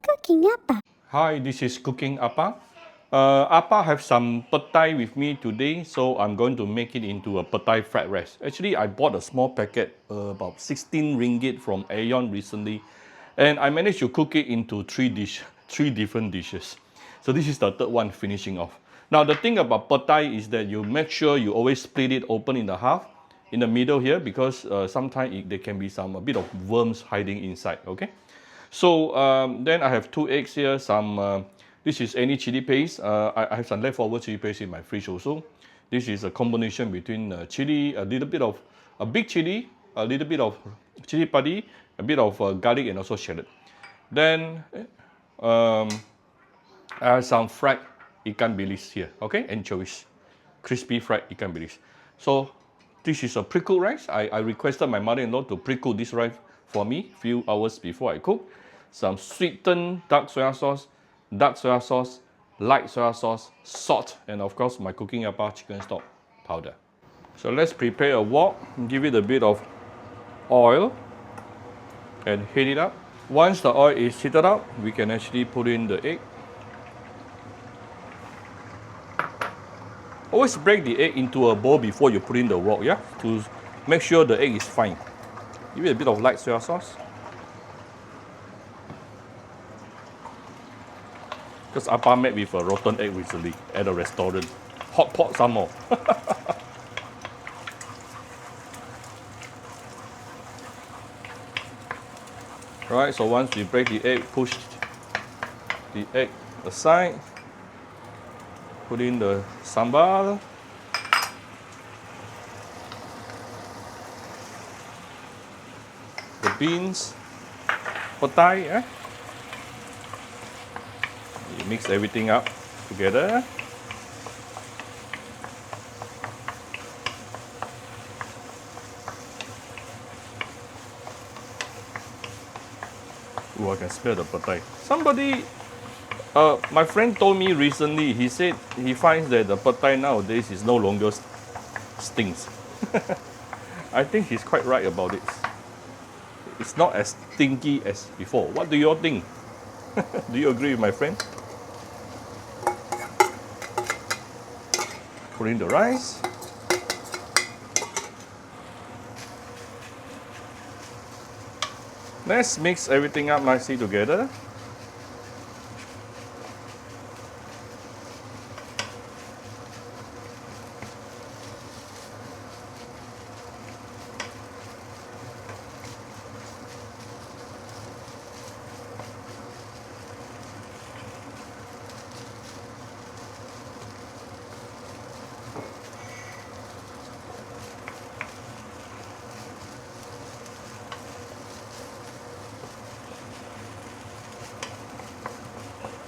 Cooking apa? Hi, this is Cooking Appa. Appa have some petai with me today, so I'm going to make it into a petai fried rice. Actually, I bought a small packet, about 16 ringgit from Aeon recently, and I managed to cook it into three different dishes. So this is the third one finishing off. Now the thing about petai is that you make sure you always split it open in the half, in the middle here, because sometimes there can be a bit of worms hiding inside. Okay. So then I have 2 eggs here, this is any chili paste. I have some leftover chili paste in my fridge also. This is a combination between chili, a little bit of a big chili, a little bit of chili padi, a bit of garlic and also shallot. Then I have some fried ikan bilis here, okay, anchovies, crispy fried ikan bilis. So this is a pre-cooked rice. I requested my mother-in-law to pre-cook this rice for me few hours before I cook. Some sweetened dark soya sauce, light soya sauce, salt, and of course my cooking appa chicken stock powder. So let's prepare a wok, give it a bit of oil and heat it up. Once the oil is heated up, we can actually put in the egg. Always break the egg into a bowl before you put in the wok, yeah? To make sure the egg is fine. Give it a bit of light soya sauce. Because Appa met with a rotten egg recently at a restaurant. Hot pot some more. Right, so once we break the egg, push the egg aside. Put in the sambal. The beans. Petai, eh? You mix everything up together. Ooh, I can smell the petai. My friend told me recently, he said he finds that the petai nowadays is no longer stinks. I think he's quite right about it. It's not as stinky as before. What do you all think? Do you agree with my friend? Put in the rice. Let's mix everything up nicely together.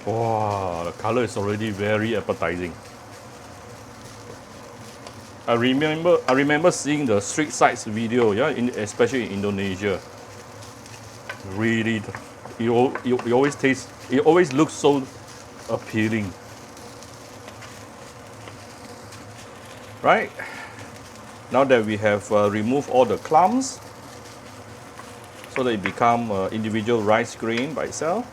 Wow, the color is already very appetizing. I remember seeing the street sides video, yeah, especially in Indonesia. Really, it always tastes, it always looks so appealing. Right? Now that we have removed all the clumps, so that it become individual rice grain by itself.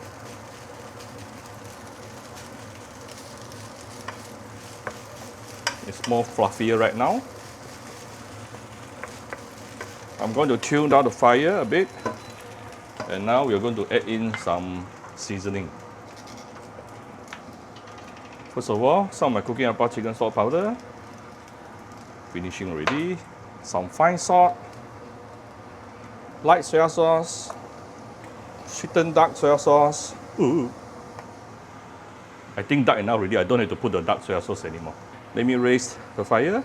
It's more fluffier right now. I'm going to tune down the fire a bit. And now we're going to add in some seasoning. First of all, some of my cooking appa chicken salt powder. Finishing already. Some fine salt. Light soya sauce. Sweetened dark soya sauce. Ooh. I think dark enough already. I don't have to put the dark soya sauce anymore. Let me raise the fire.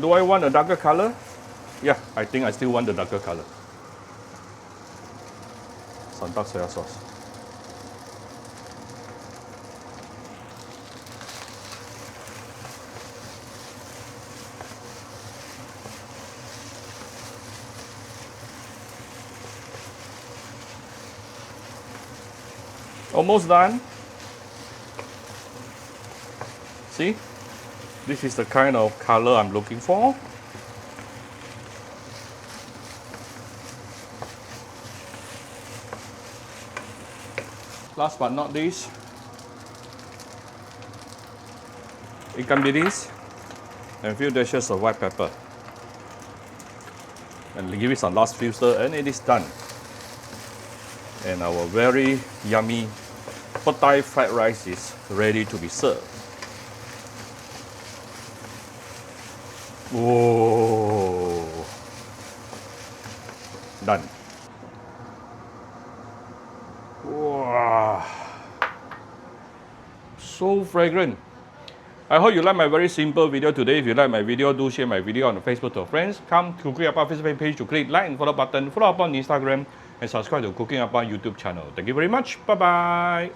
Do I want a darker color? Yeah, I think I still want the darker color. Some dark soya sauce. Almost done. See? This is the kind of color I'm looking for. Last but not least, ikan bilis and a few dashes of white pepper. And give it some last few stir and it is done. And our very yummy Petai fried rice is ready to be served. Whoa! Done. Wow! So fragrant. I hope you like my very simple video today. If you like my video, do share my video on Facebook to your friends. Come to Cooking Appa Facebook page to click like and follow button. Follow up on Instagram and subscribe to Cooking Appa YouTube channel. Thank you very much. Bye bye.